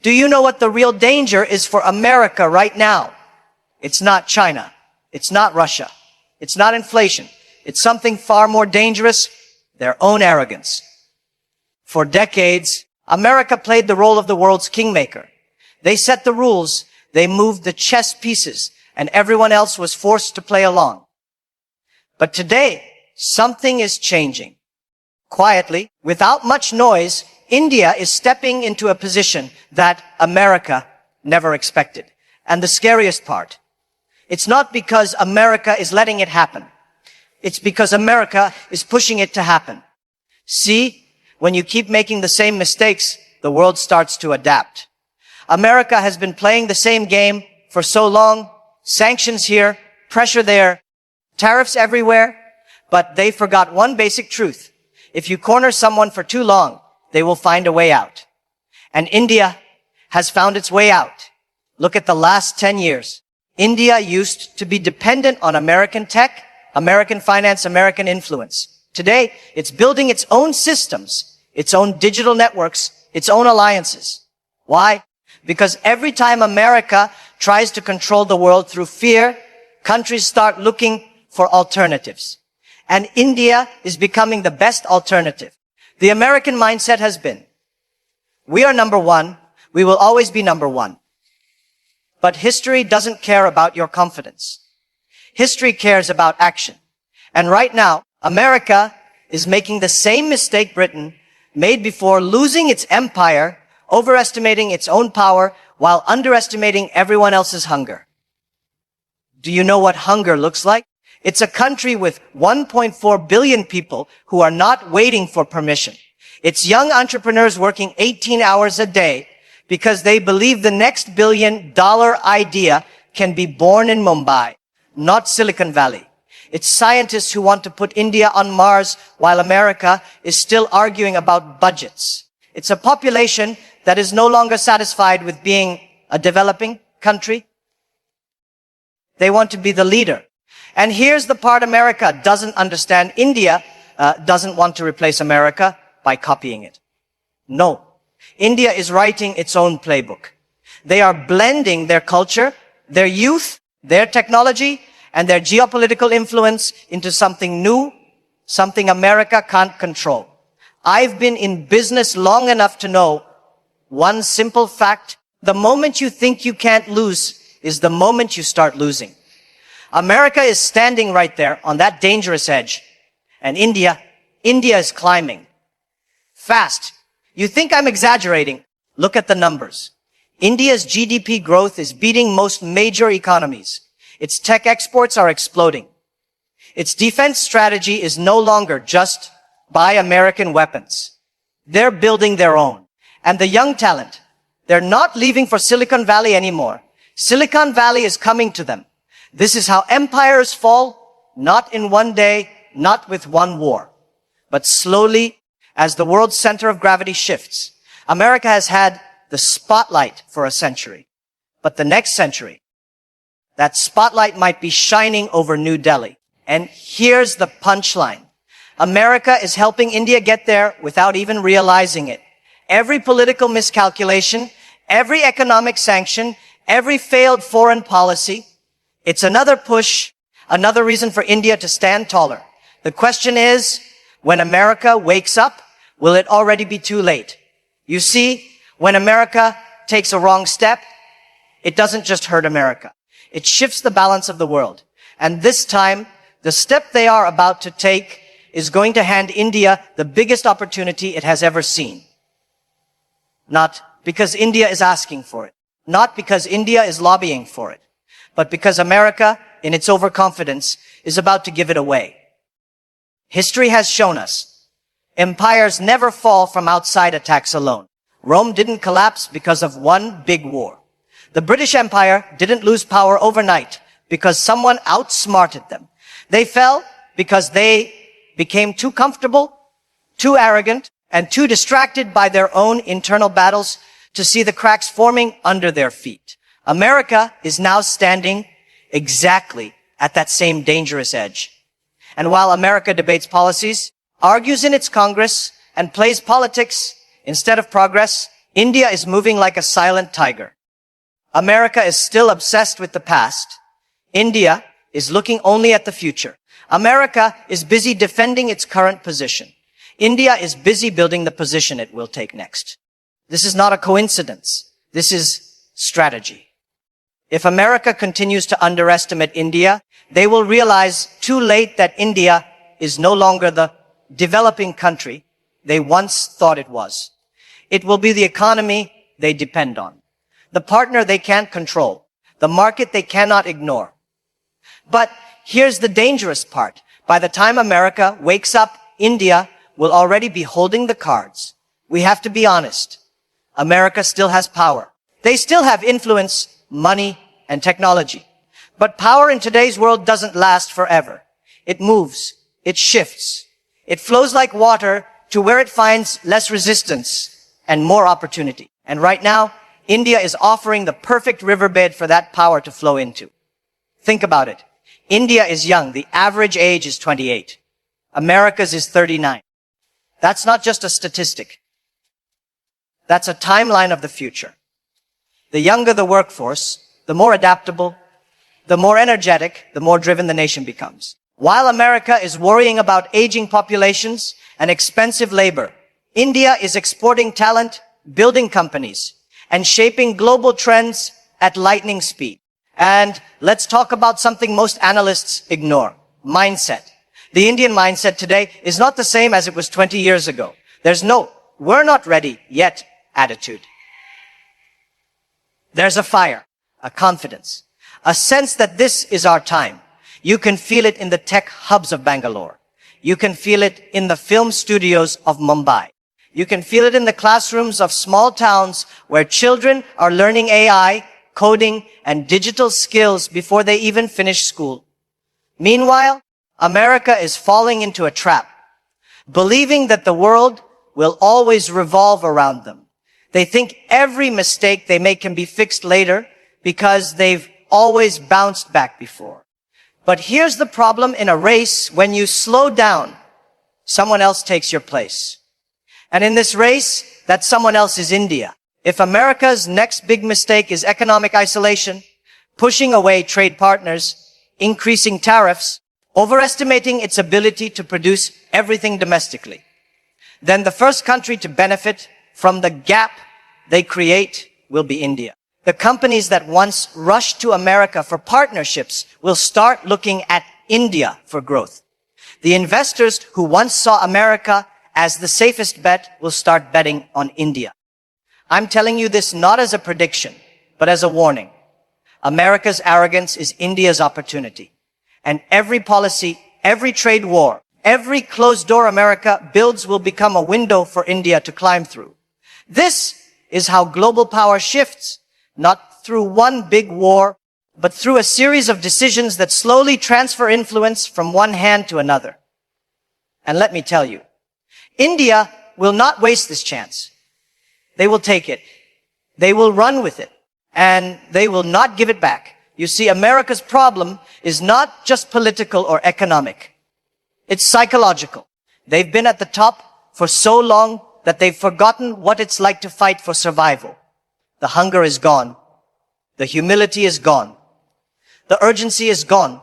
Do you know what the real danger is for America right now? It's not China. It's not Russia. It's not inflation. It's something far more dangerous, their own arrogance. For decades, America played the role of the world's kingmaker. They set the rules, they moved the chess pieces, and everyone else was forced to play along. But today, something is changing. Quietly, without much noise, India is stepping into a position that America never expected. And the scariest part, it's not because America is letting it happen. It's because America is pushing it to happen. See, when you keep making the same mistakes, the world starts to adapt. America has been playing the same game for so long. Sanctions here, pressure there, tariffs everywhere. But they forgot one basic truth. If you corner someone for too long, they will find a way out. And India has found its way out. Look at the last 10 years. India used to be dependent on American tech, American finance, American influence. Today, it's building its own systems, its own digital networks, its own alliances. Why? Because every time America tries to control the world through fear, countries start looking for alternatives. And India is becoming the best alternative. The American mindset has been, we are number one, we will always be number one. But history doesn't care about your confidence. History cares about action. And right now, America is making the same mistake Britain made before, losing its empire, overestimating its own power, while underestimating everyone else's hunger. Do you know what hunger looks like? It's a country with 1.4 billion people who are not waiting for permission. It's young entrepreneurs working 18 hours a day because they believe the next $1 billion idea can be born in Mumbai, not Silicon Valley. It's scientists who want to put India on Mars while America is still arguing about budgets. It's a population that is no longer satisfied with being a developing country. They want to be the leader. And here's the part America doesn't understand. India doesn't want to replace America by copying it. No. India is writing its own playbook. They are blending their culture, their youth, their technology, and their geopolitical influence into something new, something America can't control. I've been in business long enough to know one simple fact. The moment you think you can't lose is the moment you start losing. America is standing right there on that dangerous edge. And India is climbing. Fast. You think I'm exaggerating? Look at the numbers. India's GDP growth is beating most major economies. Its tech exports are exploding. Its defense strategy is no longer just buy American weapons. They're building their own. And the young talent, they're not leaving for Silicon Valley anymore. Silicon Valley is coming to them. This is how empires fall, not in one day, not with one war, but slowly as the world's center of gravity shifts. America has had the spotlight for a century, but the next century, that spotlight might be shining over New Delhi. And here's the punchline. America is helping India get there without even realizing it. Every political miscalculation, every economic sanction, every failed foreign policy, it's another push, another reason for India to stand taller. The question is, when America wakes up, will it already be too late? You see, when America takes a wrong step, it doesn't just hurt America. It shifts the balance of the world. And this time, the step they are about to take is going to hand India the biggest opportunity it has ever seen. Not because India is asking for it, not because India is lobbying for it, but because America, in its overconfidence, is about to give it away. History has shown us, empires never fall from outside attacks alone. Rome didn't collapse because of one big war. The British Empire didn't lose power overnight because someone outsmarted them. They fell because they became too comfortable, too arrogant, and too distracted by their own internal battles to see the cracks forming under their feet. America is now standing exactly at that same dangerous edge. And while America debates policies, argues in its Congress, and plays politics instead of progress, India is moving like a silent tiger. America is still obsessed with the past. India is looking only at the future. America is busy defending its current position. India is busy building the position it will take next. This is not a coincidence. This is strategy. If America continues to underestimate India, they will realize too late that India is no longer the developing country they once thought it was. It will be the economy they depend on, the partner they can't control, the market they cannot ignore. But here's the dangerous part. By the time America wakes up, India will already be holding the cards. We have to be honest. America still has power. They still have influence, money, and technology. But power in today's world doesn't last forever. It moves. It shifts. It flows like water to where it finds less resistance and more opportunity. And right now, India is offering the perfect riverbed for that power to flow into. Think about it. India is young. The average age is 28. America's is 39. That's not just a statistic. That's a timeline of the future. The younger the workforce, the more adaptable, the more energetic, the more driven the nation becomes. While America is worrying about aging populations and expensive labor, India is exporting talent, building companies, and shaping global trends at lightning speed. And let's talk about something most analysts ignore: mindset. The Indian mindset today is not the same as it was 20 years ago. There's no, we're not ready yet attitude. There's a fire, a confidence, a sense that this is our time. You can feel it in the tech hubs of Bangalore. You can feel it in the film studios of Mumbai. You can feel it in the classrooms of small towns where children are learning AI, coding, and digital skills before they even finish school. Meanwhile, America is falling into a trap, believing that the world will always revolve around them. They think every mistake they make can be fixed later because they've always bounced back before. But here's the problem in a race: when you slow down, someone else takes your place. And in this race, that someone else is India. If America's next big mistake is economic isolation, pushing away trade partners, increasing tariffs, overestimating its ability to produce everything domestically, then the first country to benefit from the gap they create will be India. The companies that once rushed to America for partnerships will start looking at India for growth. The investors who once saw America as the safest bet will start betting on India. I'm telling you this not as a prediction, but as a warning. America's arrogance is India's opportunity. And every policy, every trade war, every closed door America builds will become a window for India to climb through. This is how global power shifts, not through one big war, but through a series of decisions that slowly transfer influence from one hand to another. And let me tell you, India will not waste this chance. They will take it. They will run with it. And they will not give it back. You see, America's problem is not just political or economic. It's psychological. They've been at the top for so long that they've forgotten what it's like to fight for survival. The hunger is gone. The humility is gone. The urgency is gone.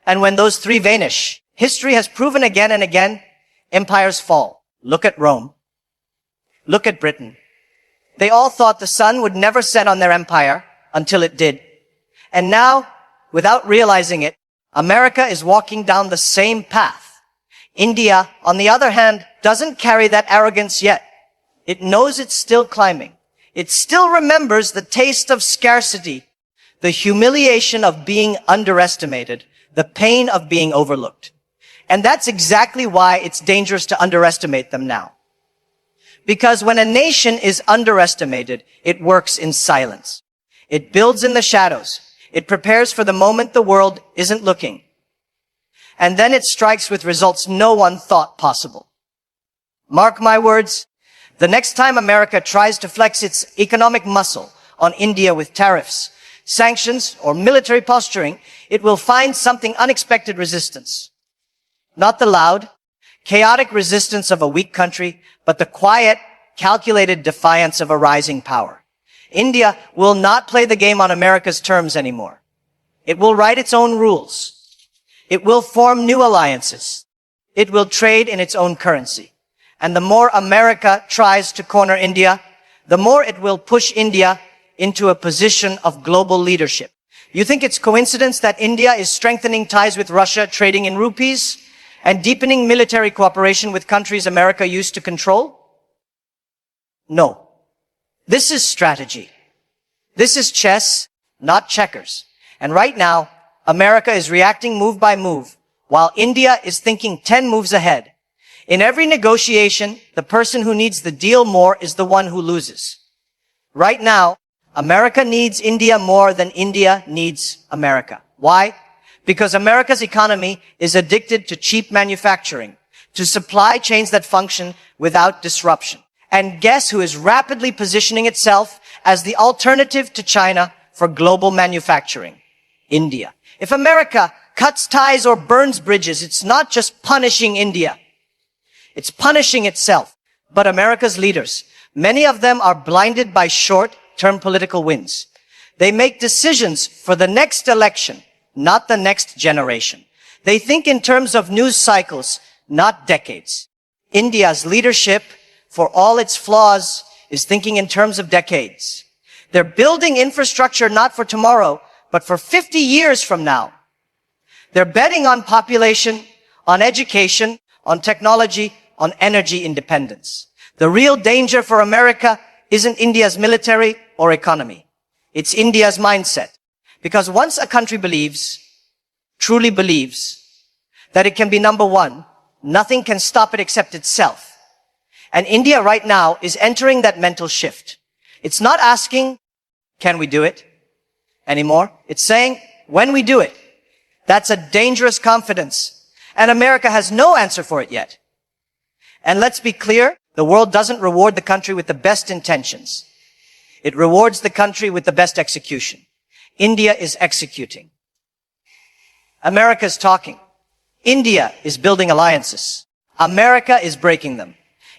And when those three vanish, history has proven again and again, empires fall. Look at Rome. Look at Britain. They all thought the sun would never set on their empire until it did. And now, without realizing it, America is walking down the same path. India, on the other hand, doesn't carry that arrogance yet. It knows it's still climbing. It still remembers the taste of scarcity, the humiliation of being underestimated, the pain of being overlooked. And that's exactly why it's dangerous to underestimate them now. Because when a nation is underestimated, it works in silence. It builds in the shadows. It prepares for the moment the world isn't looking. And then it strikes with results no one thought possible. Mark my words, the next time America tries to flex its economic muscle on India with tariffs, sanctions, or military posturing, it will find something unexpected: resistance. Not the loud, chaotic resistance of a weak country, but the quiet, calculated defiance of a rising power. India will not play the game on America's terms anymore. It will write its own rules. It will form new alliances. It will trade in its own currency. And the more America tries to corner India, the more it will push India into a position of global leadership. You think it's coincidence that India is strengthening ties with Russia, trading in rupees, and deepening military cooperation with countries America used to control? No. This is strategy. This is chess, not checkers. And right now, America is reacting move by move, while India is thinking 10 moves ahead. In every negotiation, the person who needs the deal more is the one who loses. Right now, America needs India more than India needs America. Why? Because America's economy is addicted to cheap manufacturing, to supply chains that function without disruption. And guess who is rapidly positioning itself as the alternative to China for global manufacturing? India. If America cuts ties or burns bridges, it's not just punishing India. It's punishing itself. But America's leaders, many of them are blinded by short-term political wins. They make decisions for the next election, not the next generation. They think in terms of news cycles, not decades. India's leadership, for all its flaws, is thinking in terms of decades. They're building infrastructure not for tomorrow, but for 50 years from now. They're betting on population, on education, on technology, on energy independence. The real danger for America isn't India's military or economy. It's India's mindset. Because once a country believes, truly believes, that it can be number one, nothing can stop it except itself. And India right now is entering that mental shift. It's not asking, can we do it anymore? It's saying, when we do it. That's a dangerous confidence. And America has no answer for it yet. And let's be clear, the world doesn't reward the country with the best intentions. It rewards the country with the best execution. India is executing. America is talking. India is building alliances. America is breaking them.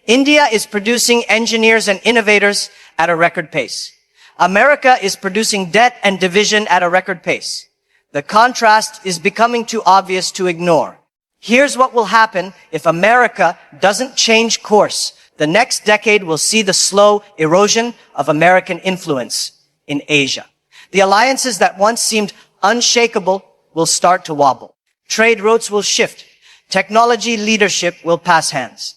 India is producing engineers and innovators at a record pace. America is producing debt and division at a record pace. The contrast is becoming too obvious to ignore. Here's what will happen if America doesn't change course. The next decade will see the slow erosion of American influence in Asia. The alliances that once seemed unshakable will start to wobble. Trade routes will shift. Technology leadership will pass hands.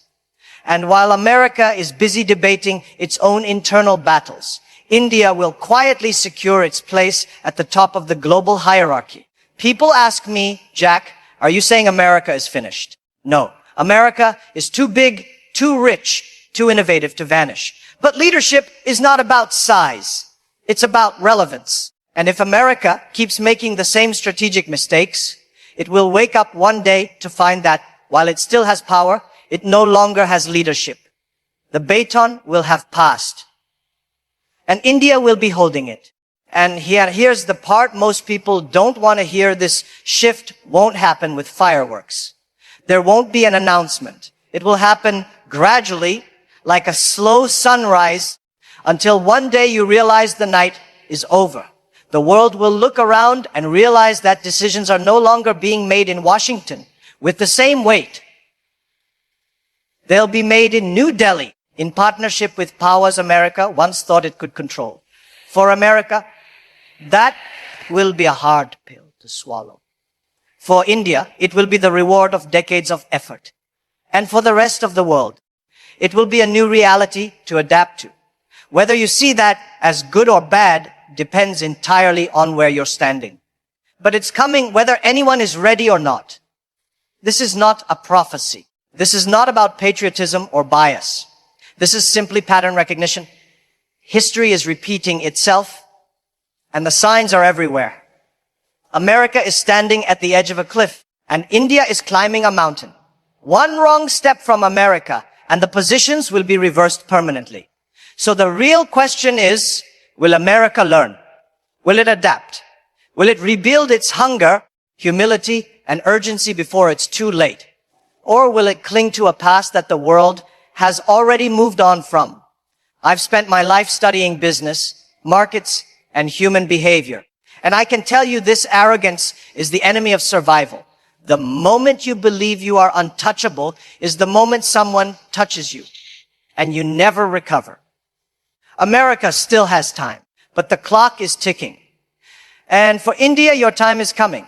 And while America is busy debating its own internal battles, India will quietly secure its place at the top of the global hierarchy. People ask me, Jack, are you saying America is finished? No. America is too big, too rich, too innovative to vanish. But leadership is not about size. It's about relevance. And if America keeps making the same strategic mistakes, it will wake up one day to find that while it still has power, it no longer has leadership. The baton will have passed. And India will be holding it. And here's the part most people don't want to hear. This shift won't happen with fireworks. There won't be an announcement. It will happen gradually, like a slow sunrise, until one day you realize the night is over. The world will look around and realize that decisions are no longer being made in Washington with the same weight. They'll be made in New Delhi in partnership with powers America once thought it could control. For America, that will be a hard pill to swallow. For India, it will be the reward of decades of effort. And for the rest of the world, it will be a new reality to adapt to. Whether you see that as good or bad depends entirely on where you're standing. But it's coming whether anyone is ready or not. This is not a prophecy. This is not about patriotism or bias. This is simply pattern recognition. History is repeating itself, and the signs are everywhere. America is standing at the edge of a cliff, and India is climbing a mountain. One wrong step from America, and the positions will be reversed permanently. So the real question is, will America learn? Will it adapt? Will it rebuild its hunger, humility, and urgency before it's too late? Or will it cling to a past that the world has already moved on from? I've spent my life studying business, markets, and human behavior. And I can tell you this arrogance is the enemy of survival. The moment you believe you are untouchable is the moment someone touches you, and you never recover. America still has time, but the clock is ticking. And for India, your time is coming.